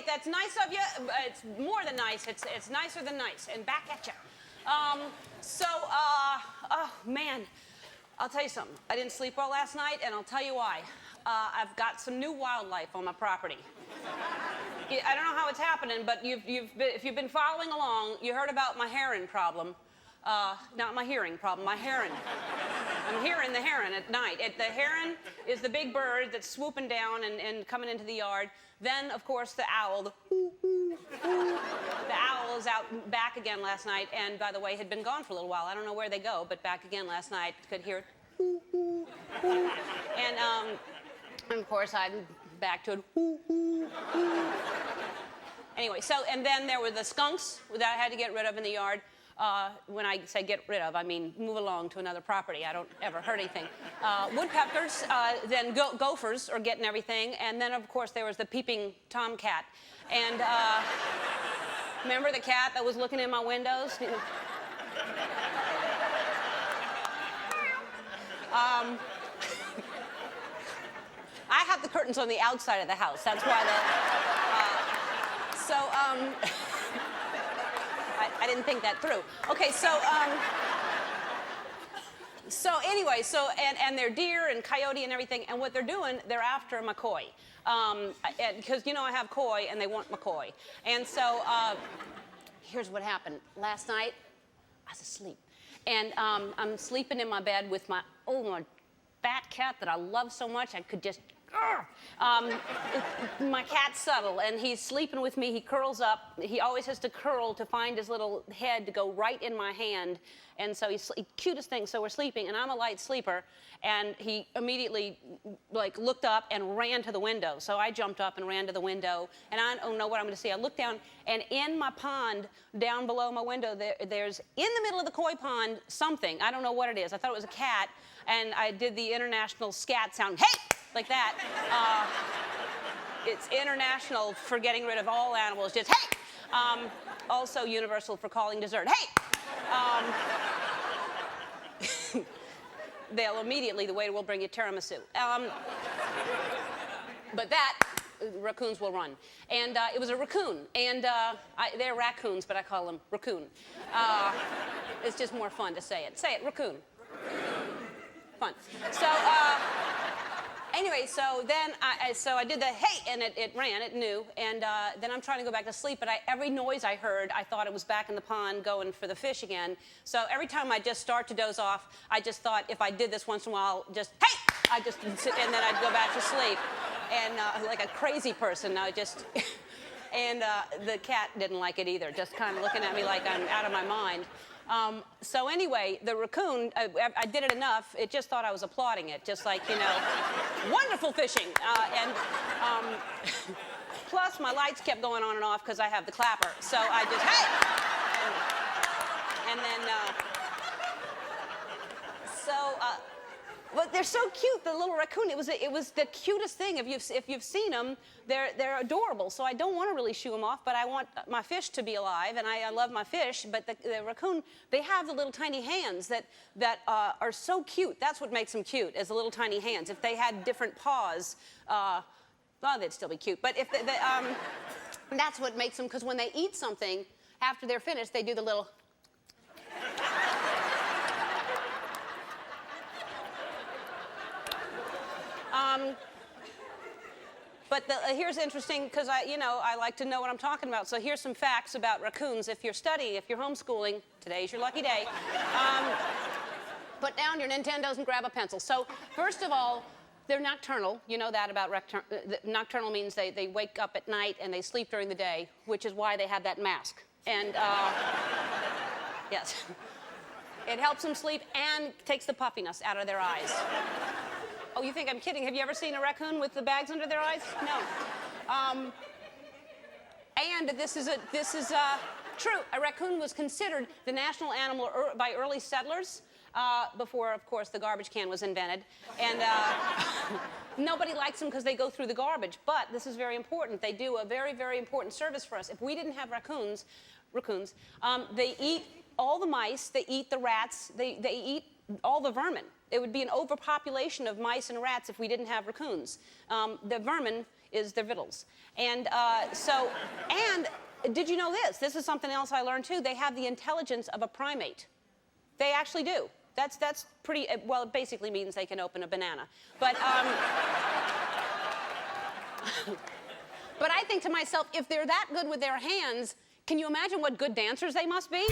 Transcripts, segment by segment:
that's nice of you. It's more than nice. It's nicer than nice. And back at you. Oh, man. I'll tell you something. I didn't sleep well last night, and I'll tell you why. I've got some new wildlife on my property. I don't know how it's happening, but if you've been following along, you heard about my heron problem. Not my hearing problem, my heron. I'm hearing the heron at night. The heron is the big bird that's swooping down and coming into the yard. Then, of course, the owl. The owl is out back again last night, and by the way, had been gone for a little while. I don't know where they go, but back again last night. Could hear it. And of course, I'm back to it. Anyway, and then there were the skunks that I had to get rid of in the yard. When I say get rid of, I mean move along to another property. I don't ever hurt anything. Woodpeckers, then gophers are getting everything. And then, of course, there was the peeping tomcat. And remember the cat that was looking in my windows? I have the curtains on the outside of the house. That's why I didn't think that through. Okay, anyway, and they're deer and coyote and everything, and what they're doing, they're after McCoy. Because, you know, I have koi, and they want McCoy. And so, here's what happened. Last night, I was asleep. And I'm sleeping in my bed with my fat cat that I love so much, I could just... my cat's subtle, and he's sleeping with me. He curls up. He always has to curl to find his little head to go right in my hand. And so he's cutest thing. So we're sleeping, and I'm a light sleeper. And he immediately, looked up and ran to the window. So I jumped up and ran to the window. And I don't know what I'm going to see. I look down, and in my pond, down below my window, there's in the middle of the koi pond something. I don't know what it is. I thought it was a cat. And I did the international scat sound. Hey! Like that. It's international for getting rid of all animals. Just, hey! Also universal for calling dessert. Hey! They'll immediately, the waiter will bring you tiramisu. But raccoons will run. And it was a raccoon. And they're raccoons, but I call them raccoon. It's just more fun to say it. Say it, raccoon. Fun. Anyway, so then I did the hey, and it ran, it knew, and then I'm trying to go back to sleep, but every noise I heard, I thought it was back in the pond going for the fish again. So every time I just start to doze off, I just thought if I did this once in a while, just hey, I just sit, and then I'd go back to sleep, and like a crazy person, I just, and the cat didn't like it either, just kind of looking at me like I'm out of my mind. So anyway, the raccoon, I did it enough, it just thought I was applauding it, just like, you know, wonderful fishing. Plus, my lights kept going on and off because I have the clapper. So I just, hey! And then, but they're so cute, the little raccoon. It was the cutest thing. If you've seen them, they're adorable. So I don't want to really shoo them off, but I want my fish to be alive, and I love my fish. But the raccoon, they have the little tiny hands that are so cute. That's what makes them cute, is the little tiny hands. If they had different paws, well, they'd still be cute. But if that's what makes them, because when they eat something, after they're finished, they do the little. But here's interesting, because I like to know what I'm talking about. So here's some facts about raccoons. If you're studying, if you're homeschooling, today's your lucky day. Put down your Nintendos and grab a pencil. So first of all, they're nocturnal. You know that about nocturnal means they wake up at night and they sleep during the day, which is why they have that mask. And yes, it helps them sleep and takes the puffiness out of their eyes. Oh, you think I'm kidding? Have you ever seen a raccoon with the bags under their eyes? No. And this is true. A raccoon was considered the national animal by early settlers before, of course, the garbage can was invented. And nobody likes them because they go through the garbage. But this is very important. They do a very, very important service for us. If we didn't have raccoons, they eat all the mice. They eat the rats. They eat all the vermin. It would be an overpopulation of mice and rats if we didn't have raccoons. The vermin is their victuals. And and did you know this? This is something else I learned too. They have the intelligence of a primate. They actually do. That's pretty, well, it basically means they can open a banana. But, but I think to myself, if they're that good with their hands, can you imagine what good dancers they must be?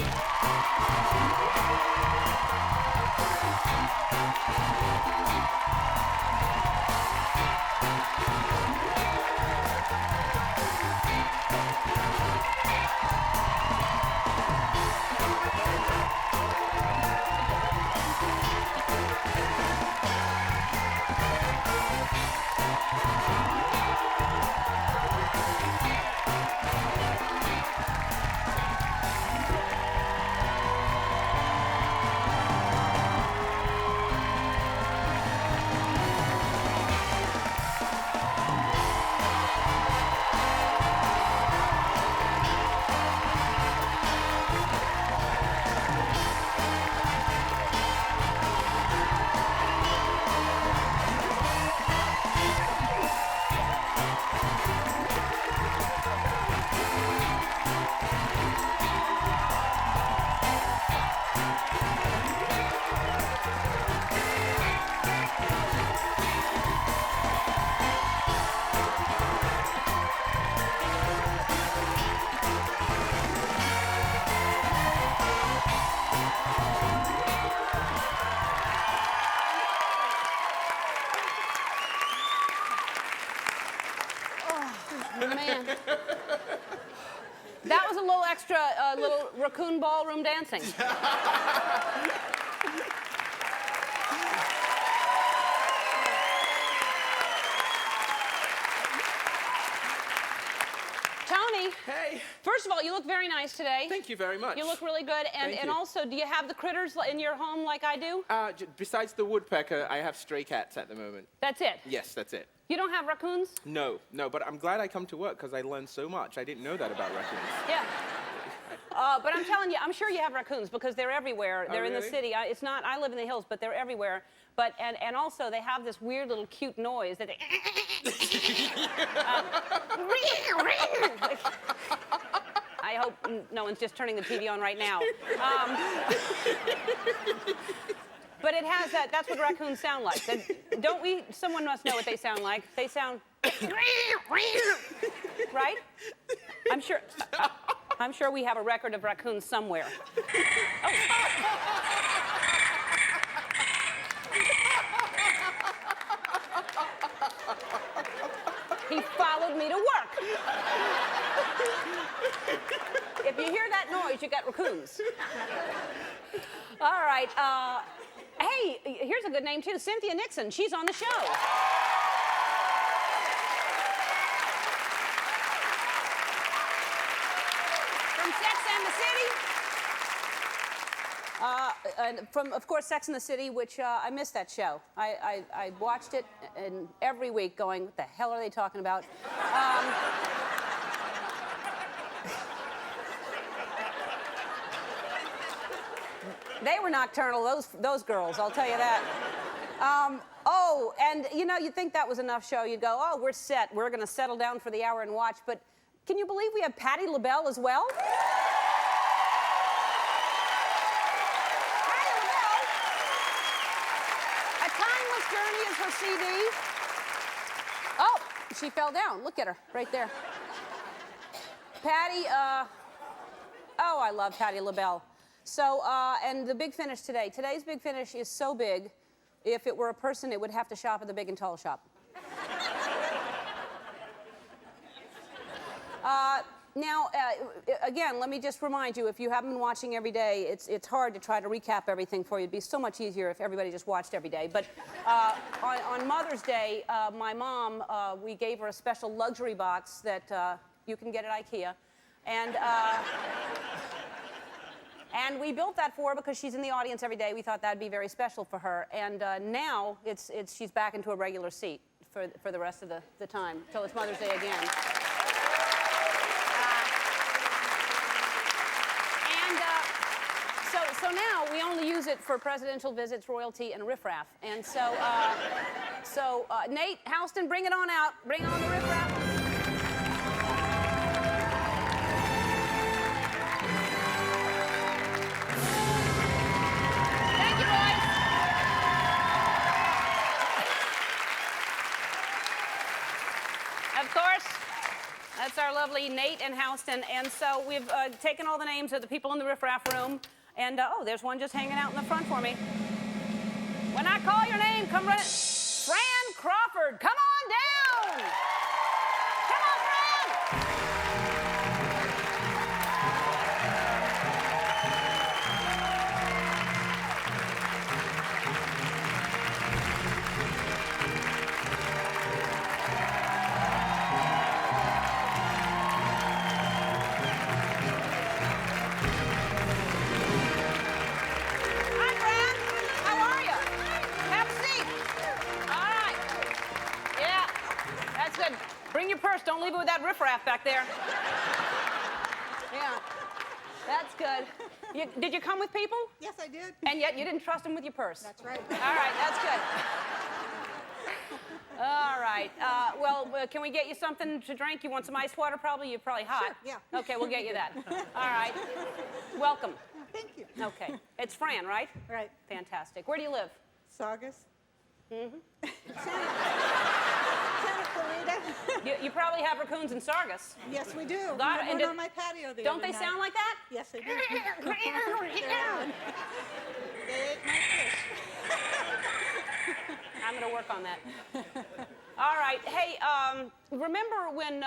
Man. That was a little extra, little raccoon ballroom dancing. Tony. Hey. First of all, you look very nice today. Thank you very much. You look really good. And also, do you have the critters in your home like I do? Besides the woodpecker, I have stray cats at the moment. That's it? Yes, that's it. You don't have raccoons? No, but I'm glad I come to work because I learned so much. I didn't know that about raccoons. Yeah. But I'm telling you, I'm sure you have raccoons because they're everywhere. They're in the city. It's not, I live in the hills, but they're everywhere. But, and also they have this weird little cute noise that they... I hope no one's just turning the TV on right now. But it has that, that's what raccoons sound like. Don't we, someone must know what they sound like. They sound, right? I'm sure we have a record of raccoons somewhere. Oh. He followed me to work. If you hear that noise, you got raccoons. All right, hey, here's a good name too, Cynthia Nixon. She's on the show. From Sex and the City. And from, of course, Sex and the City, which I missed that show. I watched it and every week going, what the hell are they talking about? They were nocturnal, those girls, I'll tell you that. Oh, and you know, you'd think that was enough show. You'd go, oh, we're set. We're going to settle down for the hour and watch. But can you believe we have Patti LaBelle as well? Patti LaBelle. A Timeless Journey is her CD. Oh, she fell down. Look at her, right there. Patti, oh, I love Patti LaBelle. So, and the Big Finish today. Today's Big Finish is so big, if it were a person, it would have to shop at the Big and Tall shop. Now, again, let me just remind you, if you haven't been watching every day, it's hard to try to recap everything for you. It'd be so much easier if everybody just watched every day. But on Mother's Day, my mom, we gave her a special luxury box that you can get at IKEA. And we built that for her because she's in the audience every day. We thought that'd be very special for her. And now she's back into a regular seat for the rest of the time, till it's Mother's Day again. So now we only use it for presidential visits, royalty, and riff-raff. And so, Nate Houston, bring it on out. Bring on the riff-raff. Of course. That's our lovely Nate and Houston. And so we've taken all the names of the people in the Riff-raff room. And, oh, there's one just hanging out in the front for me. When I call your name, come run it. Fran Crawford, come on down. Come on, Fran. Hi, Fran. How are you? Have a seat. All right. Yeah, that's good. Bring your purse. Don't leave it with that riff-raff back there. Yeah, that's good. Did you come with people? Yes, I did. And yet you didn't trust them with your purse. That's right. All right, that's good. All right. Well, can we get you something to drink? You want some ice water, probably? You're probably hot. Sure, yeah. Okay, we'll get you that. All right. Welcome. Thank you. Okay. It's Fran, right? Right. Fantastic. Where do you live? Saugus. Mm-hmm. Santa Clarita. You probably have raccoons in Sargus. Yes, we do. Got it. We And had do- one on my patio the Don't other they night. sound like that? Yes, they do. They ate my fish. I'm going to work on that. All right. Hey, remember when,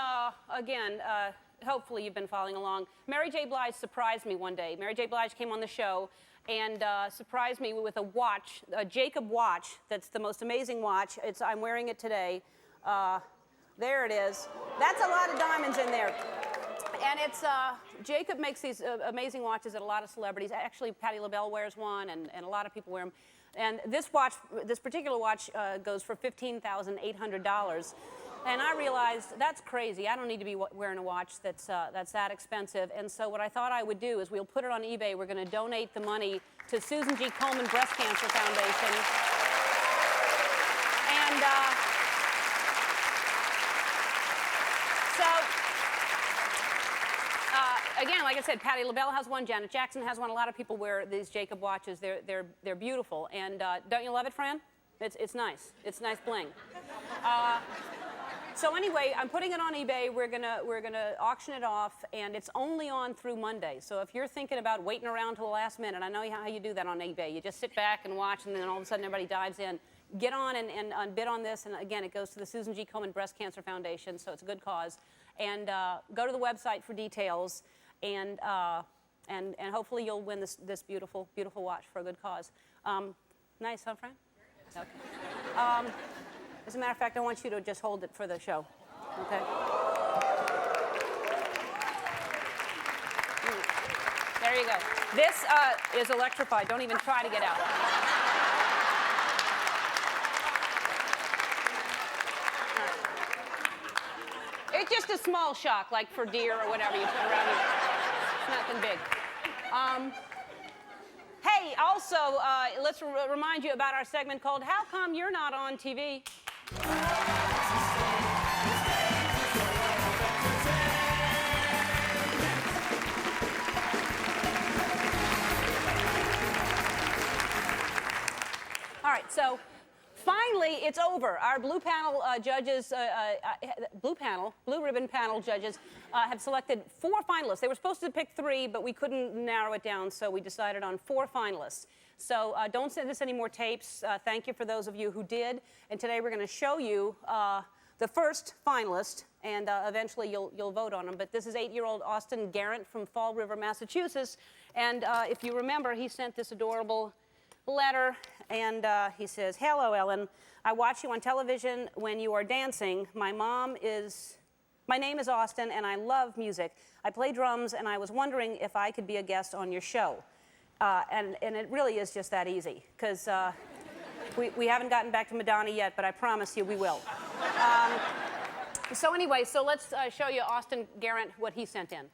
hopefully you've been following along, Mary J. Blige surprised me one day. Mary J. Blige came on the show and surprised me with a watch, a Jacob watch. That's the most amazing watch. I'm wearing it today. There it is. That's a lot of diamonds in there. And it's, Jacob makes these amazing watches that a lot of celebrities, actually Patti LaBelle wears one, and a lot of people wear them. And this watch, this particular watch goes for $15,800. And I realized that's crazy. I don't need to be wearing a watch that's that expensive. And so what I thought I would do is we'll put it on eBay. We're going to donate the money to Susan G. Komen Breast Cancer Foundation. And again, like I said, Patti LaBelle has one, Janet Jackson has one. A lot of people wear these Jacob watches. They're beautiful. And don't you love it, Fran? It's nice. It's nice bling. So anyway, I'm putting it on eBay. We're gonna auction it off, and it's only on through Monday. So if you're thinking about waiting around till the last minute, I know how you do that on eBay. You just sit back and watch, and then all of a sudden everybody dives in. Get on and bid on this, and again, it goes to the Susan G. Komen Breast Cancer Foundation, so it's a good cause. And go to the website for details, and hopefully you'll win this beautiful watch for a good cause. Nice, huh, Fran? Okay. As a matter of fact, I want you to just hold it for the show, okay? There you go. This is electrified. Don't even try to get out. It's just a small shock, like for deer or whatever you put around here. It's nothing big. Hey, also, let's remind you about our segment called How Come You're Not on TV? All right, so finally, it's over. Our blue panel judges, blue ribbon panel judges, have selected 4 finalists. They were supposed to pick 3, but we couldn't narrow it down, so we decided on 4 finalists. So don't send us any more tapes. Thank you for those of you who did. And today we're going to show you the first finalist, and eventually you'll vote on him. But this is 8-year-old Austin Garrett from Fall River, Massachusetts. And if you remember, he sent this adorable letter, and he says, "Hello, Ellen. I watch you on television when you are dancing. My name is Austin, and I love music. I play drums, and I was wondering if I could be a guest on your show." And it really is just that easy, because we haven't gotten back to Madonna yet, but I promise you we will. So anyway, so let's show you Austin Garrett, what he sent in.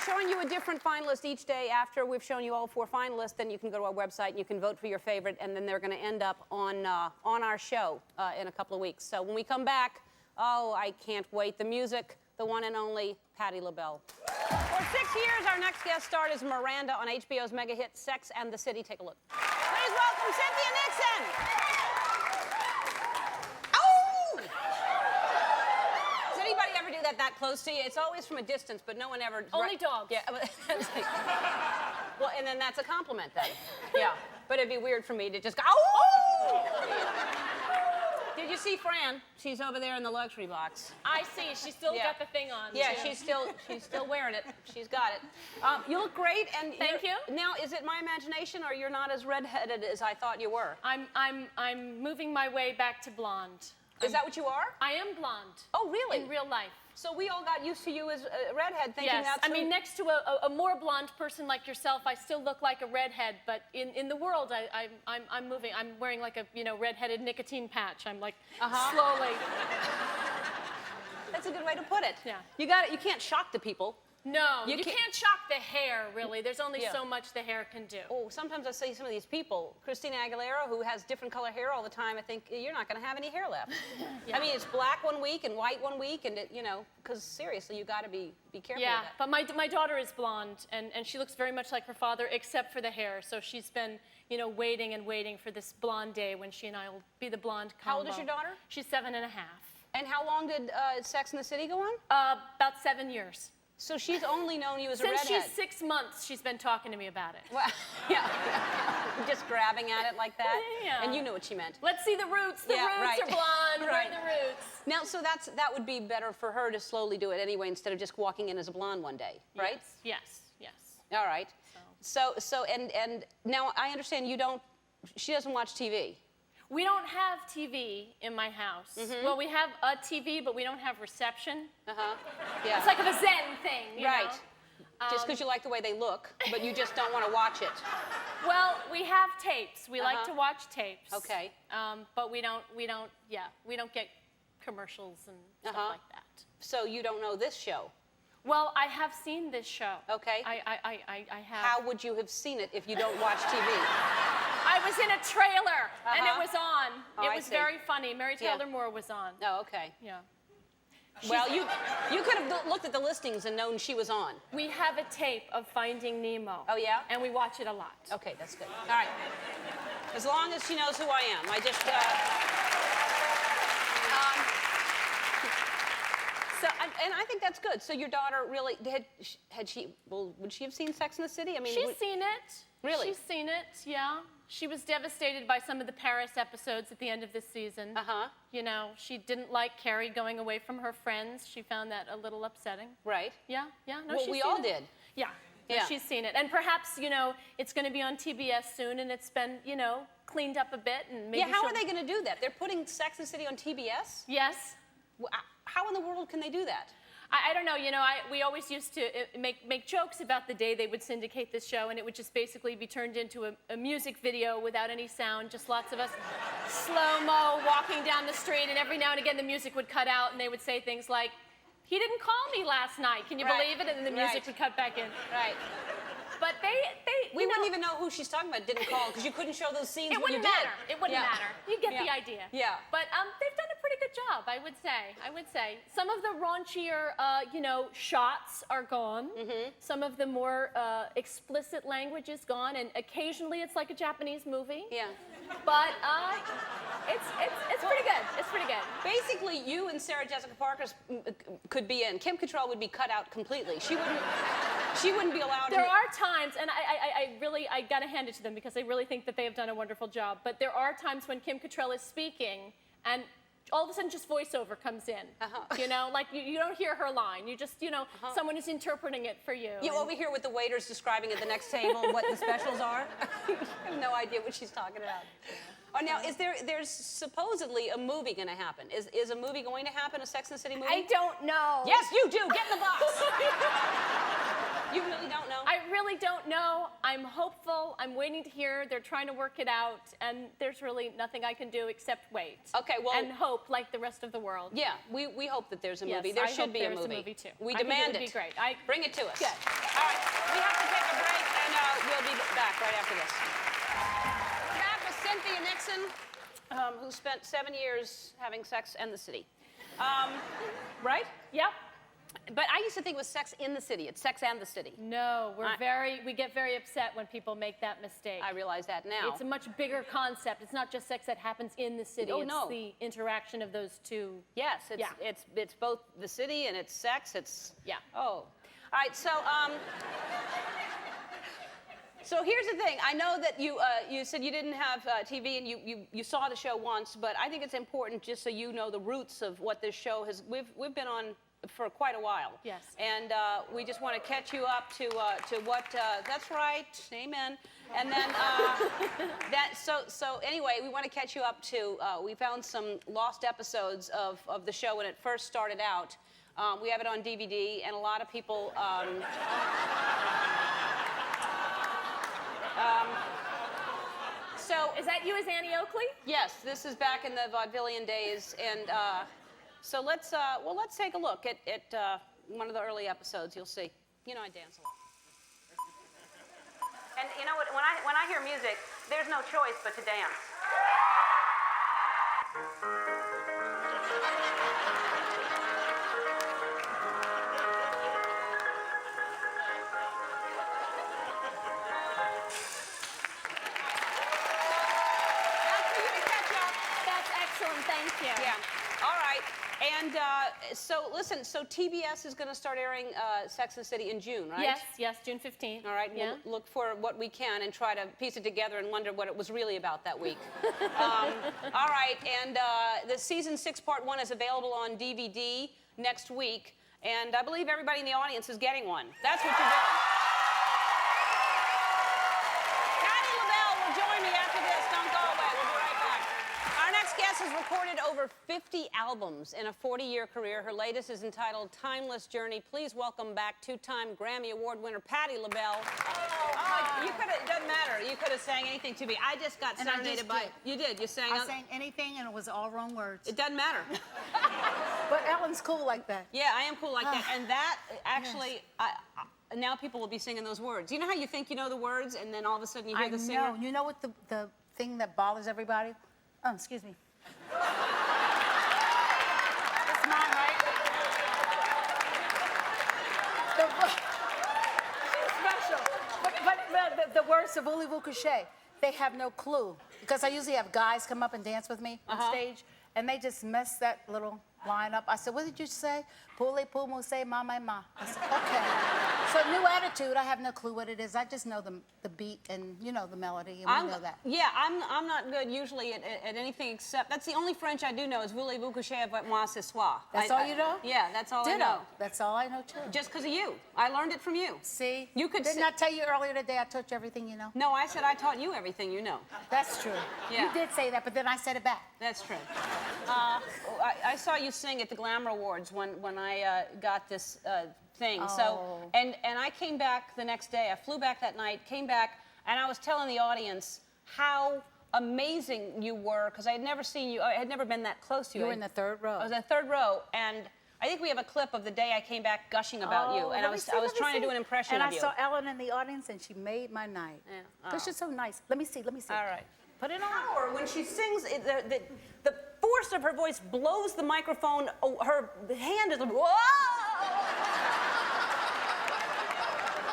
Showing you a different finalist each day after we've shown you all 4 finalists. Then you can go to our website and you can vote for your favorite, and then they're going to end up on our show in a couple of weeks. So when we come back, oh, I can't wait. The music, the one and only Patti LaBelle. For 6 years, our next guest starred as Miranda on HBO's mega hit Sex and the City. Take a look. Please welcome Cynthia Nixon. Oh! Does anybody ever do that close to you? It's always from a distance, but no one ever... Only dogs. Yeah. Well, and then that's a compliment then. Yeah. But it'd be weird for me to just go, oh! Did you see Fran? She's over there in the luxury box. I see. She's still got the thing on. Yeah, too. she's still wearing it. She's got it. You look great, and thank you. Now, is it my imagination, or you're not as redheaded as I thought you were? I'm moving my way back to blonde. Is that what you are? I am blonde. Oh, really? In real life. So we all got used to you as a redhead, thinking yes. that's... I mean, next to a more blonde person like yourself, I still look like a redhead. But in the world, I'm moving. I'm wearing like a redheaded nicotine patch. I'm like slowly. That's a good way to put it. Yeah. You got it. You can't shock the people. No, you can't shock the hair, really. There's only so much the hair can do. Oh, sometimes I see some of these people, Christina Aguilera, who has different color hair all the time, I think, you're not going to have any hair left. I mean, it's black one week and white one week, and, because seriously, you got to be careful with that. But my daughter is blonde, and she looks very much like her father, except for the hair. So she's been, waiting and waiting for this blonde day when she and I will be the blonde combo. How old is your daughter? She's 7.5. And how long did Sex and the City go on? About 7 years. So she's only known you as a redhead. redhead. Since she's 6 months, she's been talking to me about it. Well, yeah. Just grabbing at it like that? Yeah. And you knew what she meant. Let's see the roots. The roots are blonde. Where are the roots? Now, so that would be better for her to slowly do it anyway instead of just walking in as a blonde one day, right? Yes. All right. So and now I understand she doesn't watch TV. We don't have TV in my house. Well, we have a TV, but we don't have reception. Yeah. It's like a Zen thing, you know? Just because you like the way they look, but you just don't want to watch it. Well, we have tapes. We like to watch tapes. Okay. But we don't get commercials and stuff like that. So you don't know this show? Well, I have seen this show. Okay. I have. How would you have seen it if you don't watch TV? I was in a trailer, and it was on. Oh, it was very funny. Mary Tyler Moore was on. Oh, okay. Yeah. Well, you could have looked at the listings and known she was on. We have a tape of Finding Nemo. Oh, yeah? And we watch it a lot. Okay, that's good. All right. As long as she knows who I am. I just... and I think that's good. So your daughter really... would she have seen Sex and the City? I mean... She's seen it. Really? She's seen it, yeah. She was devastated by some of the Paris episodes at the end of this season. She didn't like Carrie going away from her friends. She found that a little upsetting. Right. Yeah. No, well, we all did. Yeah. She's seen it. And perhaps, it's going to be on TBS soon, and it's been, cleaned up a bit. And maybe how are they going to do that? They're putting Sex and the City on TBS? Yes. How in the world can they do that? I don't know. We always used to make jokes about the day they would syndicate this show, and it would just basically be turned into a music video without any sound, just lots of us slow-mo walking down the street, and every now and again the music would cut out, and they would say things like, "He didn't call me last night. Can you believe it?" And then the music would cut back in. Right. But we wouldn't even know who she's talking about. Didn't call because you couldn't show those scenes. It wouldn't matter. It wouldn't matter. You get the idea. Yeah. But they've done a pretty good job, I would say. Some of the raunchier, shots are gone. Some of the more explicit language is gone, and occasionally it's like a Japanese movie. Yeah. But it's pretty good. It's pretty good. Basically, you and Sarah Jessica Parker could be in. Kim Cattrall would be cut out completely. She wouldn't be allowed. There are times, and I gotta hand it to them because I really think that they have done a wonderful job. But there are times when Kim Cattrall is speaking, and all of a sudden just voiceover comes in. Like you don't hear her line. You just, someone is interpreting it for you. You over here with the waiters describing at the next table what the specials are. I have no idea what she's talking about. Oh, now, there's supposedly a movie going to happen. Is a movie going to happen, a Sex and the City movie? I don't know. Yes, you do. Get in the box. You really don't know? I really don't know. I'm hopeful. I'm waiting to hear. They're trying to work it out, and there's really nothing I can do except wait. Okay, well... And hope, like the rest of the world. Yeah, we hope that there's a Yes, movie. There I should hope be a there's movie. a movie, too. We I think demand it would be great. Bring it to us. Good. All right, we have to take a break, and we'll be back right after this. We're back with Cynthia Nixon, who spent 7 years having sex and the city. Right? Yep. But I used to think it was Sex in the City. It's Sex and the City. No, we get very upset when people make that mistake. I realize that now. It's a much bigger concept. It's not just sex that happens in the city. Oh, it's no. the interaction of those two. Yes, it's both the city and it's sex. It's Yeah. Oh, all right. So here's the thing. I know that you said you didn't have TV and you saw the show once, but I think it's important just so you know the roots of what this show has. We've been on for quite a while. Yes. And we just want to catch you up to what. That's right. Amen. And then so anyway, we want to catch you up to. We found some lost episodes of the show when it first started out. We have it on DVD, and a lot of people. So Is that you as Annie Oakley? yes, this is back in the vaudevillian days, and so let's take a look at one of the early episodes. You'll see. You know, I dance a lot. And you know what? When I hear music, there's no choice but to dance. That's for you to catch up. That's excellent. Thank you. Yeah. All right. And so listen. So TBS is going to start airing Sex and the City in June, right? Yes, June 15th. All right, Yeah. we'll look for what we can and try to piece it together and wonder what it was really about that week. All right, and the season 6 part 1 is available on DVD next week, and I believe everybody in the audience is getting one. That's what you're doing. Patti LaBelle will join me after this. Don't go away. We'll be right back. Our next guest has recorded over 50 albums in a 40-year career. Her latest is entitled Timeless Journey. Please welcome back two-time Grammy Award winner Patti LaBelle. Oh, you could have, it doesn't matter. You could have sang anything to me. I just got And I serenaded just by... did. You did. You sang... I sang anything and it was all wrong words. It doesn't matter. But Ellen's cool like that. Yeah, I am cool like that. And that, actually, now people will be singing those words. You know how you think you know the words, and then all of a sudden you hear the singer? I know. You know what the thing that bothers everybody? Oh, excuse me. That's mine, right? Special. But the words of voulez-vous coucher, they have no clue. Because I usually have guys come up and dance with me on stage, and they just mess that little line up. I said, what did you say? Poule pou mousse ma ma ma. I said, okay. So new attitude, I have no clue what it is. I just know the beat and, you know, the melody, and we know that. Yeah, I'm not good usually at anything except, that's the only French I do know is voulez-vous coucher avec moi ce soir. That's all you know? Yeah, that's all I Ditto. know. That's all I know, too. Just because of you. I learned it from you. See? You could Didn't I tell you earlier today I taught you everything you know? No, I said I taught you everything you know. That's true. Yeah. You did say that, but then I said it back. That's true. I saw you sing at the Glamour Awards when I got this thing. Oh. So, and I came back the next day. I flew back that night, came back, and I was telling the audience how amazing you were, because I had never seen you. I had never been that close to you. You were in the third row. I was in the third row, and I think we have a clip of the day I came back gushing about you, and I was trying to do an impression and of you. And I saw Ellen in the audience, and she made my night. Yeah. Because she's so nice. Let me see. All right. Put it on. Power when she sings, the force of her voice blows the microphone. Oh, her hand is whoa,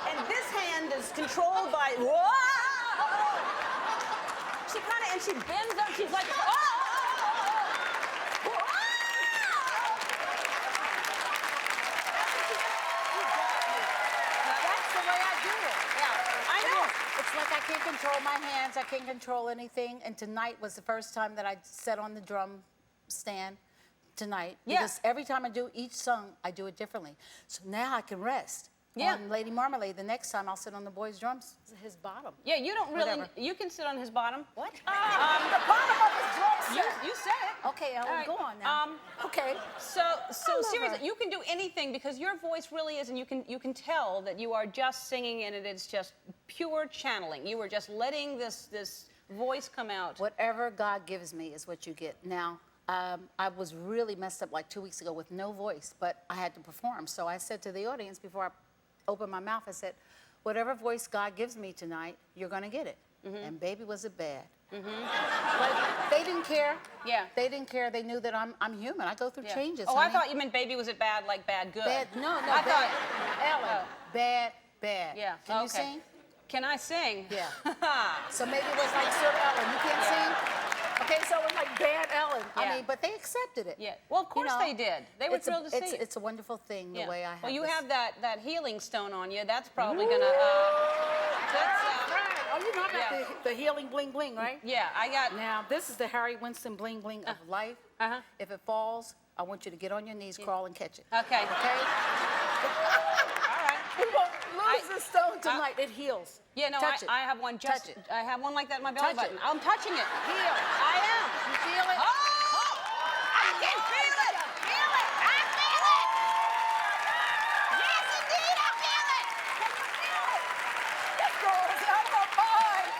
and this hand is controlled by whoa. She kind of, and she bends up. She's like whoa. That's the way I do it. Yeah, I know. It's like I can't control my hands. I can't control anything. And tonight was the first time that I sat on the drum stand tonight. Yeah. Because every time I do each song, I do it differently. So now I can rest. Yeah. on Lady Marmalade. The next time I'll sit on the boy's drums, his bottom. Yeah, you don't really. Whatever. You can sit on his bottom. What? The bottom of his drum set. You say it. Okay, Ellen, All right. go on now. Okay. So love seriously, her. you can do anything because your voice really is, and you can tell that you are just singing, and it's just pure channeling. You are just letting this voice come out. Whatever God gives me is what you get. Now, I was really messed up like 2 weeks ago with no voice, but I had to perform. So I said to the audience before I opened my mouth, I said, whatever voice God gives me tonight, you're going to get it. And baby, was it bad. But they didn't care. Yeah. They didn't care. They knew that I'm human. I go through Yeah. changes. Oh, honey. I thought you meant baby was it bad like bad good. Bad. No, I bad. thought. Ellen, bad. Yeah. Can you okay. sing? Can I sing? Yeah. So maybe it was like Sir Ellen. You can't sing? Okay, so it was like bad Ellen. Yeah. I mean, but they accepted it. Yeah. Well, of course they did. They were thrilled to see it. It's a wonderful thing the way I have Well, you this. have that healing stone on you. That's probably gonna. Oh, you know I got yeah. the healing bling bling, right? Yeah, I got. Now, this is the Harry Winston bling bling of life. If it falls, I want you to get on your knees, crawl, and catch it. Okay. Okay? All right. We won't lose the stone tonight. It heals. Yeah, no, Touch it. I have one just. Touch it. I have one like that in my belly Touch button. it. I'm touching it. Heal. I am. You feel it? Oh! I can feel it. Feel it. I feel it. Yes, indeed, I feel it. This girl is out of her mind.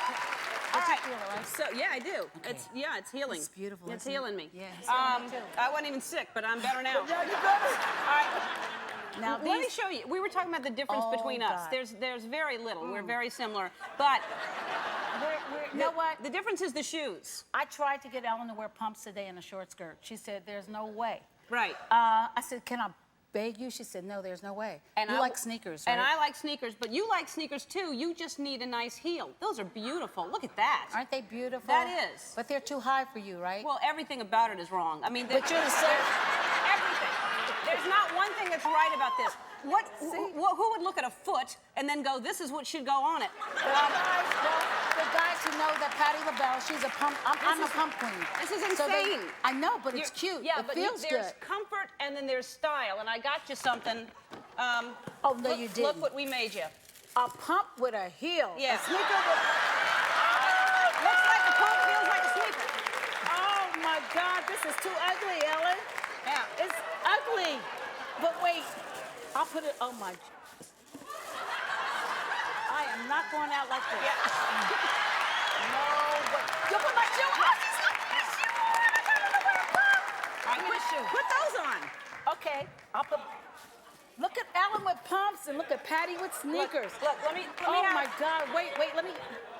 All right. Feel it, right? So yeah, I do. It's healing. It's beautiful, It's isn't it? healing me. Yeah, it's healing me too. I wasn't even sick, but I'm better now. Yeah, you got it. All right. Now, Let me these, show you. We were talking about the difference Oh, between us. God. There's very little. We're very similar, but you know what? the difference is the shoes. I tried to get Ellen to wear pumps today and a short skirt. She said, there's no way. Right. I said, can I beg you? She said, no, there's no way. And you I- like sneakers, right? And I like sneakers, but you like sneakers too. You just need a nice heel. Those are beautiful. Look at that. Aren't they beautiful? That is. But they're too high for you, right? Well, everything about it is wrong. I mean, But you're the same. everything. There's not one thing that's right about this. Who would look at a foot and then go, this is what should go on it? The guys who know that Patti LaBelle, she's a pump. I'm a pump queen. This is So they- insane. I know, but it's cute. Yeah, it but feels there's good. comfort and then there's style. And I got you something. Oh, no, you didn't. Look what we made you. A pump with a heel. Yeah. A sneaker with... Looks like a pump, feels like a sneaker. Oh, my God, this is too ugly, Ellen. Yeah. It's ugly. But wait, I'll put it, oh, my... I am not going out like this. No, but... You put my shoe on. She's not my shoe on. I got to wear a pump. Put those on. Okay, I'll put... Look at Ellen with pumps and look at Patty with sneakers. Look, let me Oh, have, my God, wait, let me...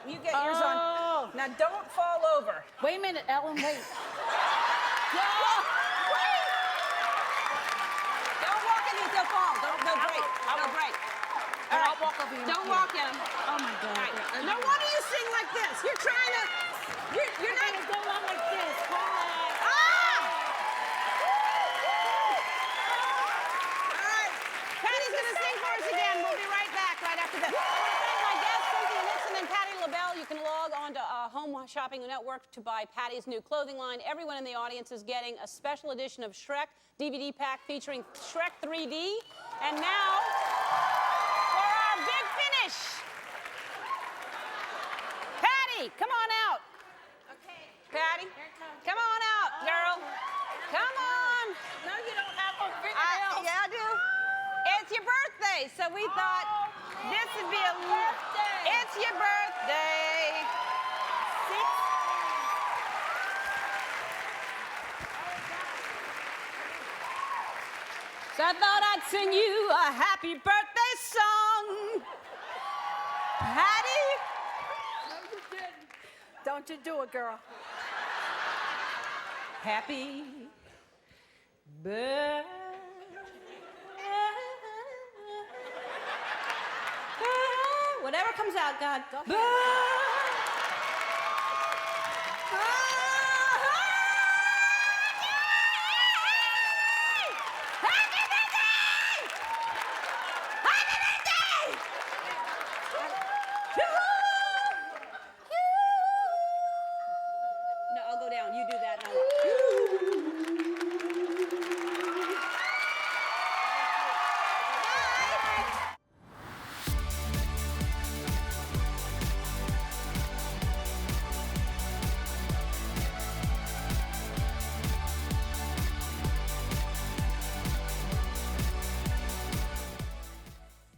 You get yours on. Now don't fall over. Wait a minute, Ellen, wait. Don't walk in these, they'll fall. They'll break. They'll break. All right. I'll walk over here. Don't walk in them. Oh, my God. All right. No wonder you sing like this. You're trying to. You're not. Go on like this. Ah! All right. Patty's going to sing for us again. We'll be right back right after this. My guests, Cynthia Nixon and Patti LaBelle. You can log on to Home Shopping Network to buy Patty's new clothing line. Everyone in the audience is getting a special edition of Shrek DVD pack featuring Shrek 3D. And now, for our big finish. Patty, come on out. Okay. Patty, come on out, girl. Come on. No, you don't have a fingernails. Yeah, I do. It's your birthday, so we thought this would be a birthday. It's your birthday. So I thought I'd sing you a happy birthday song, Patty. No, you didn't. Don't you do it, girl. Happy birthday. Whatever comes out, God. Go ahead. No, I'll go down. You do that. And I'll...